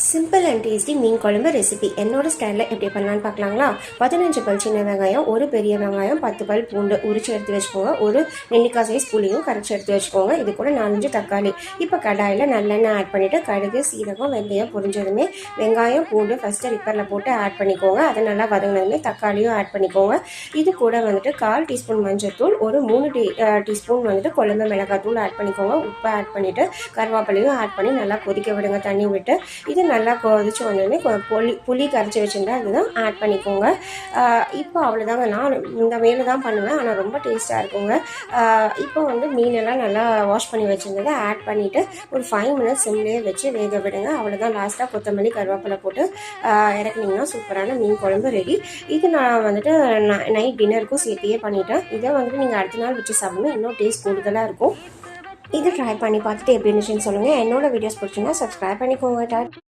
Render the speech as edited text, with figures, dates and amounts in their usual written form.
Simple and tasty மீன் குழம்பு recipe என்னோட ஸ்டைலில் எப்படி பண்ணலான்னு பார்க்கலாங்களா? 15 பல் சின்ன வெங்காயம், ஒரு பெரிய வெங்காயம், 10 பல் பூண்டு உரிச்சு எடுத்து வச்சுக்கோங்க. ஒரு நெல்லிக்காய் சைஸ் புளியும் கரைச்சி எடுத்து வச்சுக்கோங்க. இது கூட 4-5 தக்காளி. இப்போ கடாயில் நல்லெண்ணெய் ஆட் பண்ணிவிட்டு கடுகு, சீரகம், வெந்தயம் பொரிஞ்சதுமே வெங்காயம், பூண்டு ஃபஸ்ட்டு ரிப்பரில் போட்டு ஆட் பண்ணிக்கோங்க. அதை நல்லா வதங்கினதுமே தக்காளியும் ஆட் பண்ணிக்கோங்க. இது கூட வந்துட்டு 1/4 டீஸ்பூன் மஞ்சள்தூள், ஒரு 3 டீஸ்பூன் வந்துட்டு குழம்பு மிளகாத்தூள் ஆட் பண்ணிக்கோங்க. உப்பை ஆட் பண்ணிவிட்டு கருவேப்பிலையும் ஆட் பண்ணி நல்லா கொதிக்க விடுங்க தண்ணி விட்டு. இது நல்லா கொதிச்சு வந்தோடனே புளி கரைச்சி வச்சுருந்தா அதுதான் ஆட் பண்ணிக்கோங்க. இப்போ அவ்வளோதாங்க. நான் இந்த வேலை தான் பண்ணுவேன், ஆனால் ரொம்ப டேஸ்ட்டாக இருக்குங்க. இப்போ வந்து மீனெல்லாம் நல்லா வாஷ் பண்ணி வச்சுருந்ததை ஆட் பண்ணிவிட்டு ஒரு 5 மினிட்ஸ் சிம்லேயே வச்சு வேக விடுங்க. அவ்வளோதான். லாஸ்ட்டாக கொத்தமல்லி கருவேப்பிலை போட்டு இறக்குனிங்கன்னா சூப்பரான மீன் குழம்பு ரெடி. இது நான் வந்துட்டு நைட் டின்னருக்கும் சேர்த்தியே பண்ணிட்டேன். இதை வந்துட்டு நீங்கள் அடுத்த நாள் வச்சு சாப்பிடணும், இன்னும் டேஸ்ட் கூடுதலாக இருக்கும். இது ட்ரை பண்ணி பார்த்துட்டு எப்படி இருந்துச்சுன்னு சொல்லுங்கள். என்னோட வீடியோஸ் பிடிச்சிங்கன்னா சப்ஸ்கிரைப் பண்ணிக்கோங்க.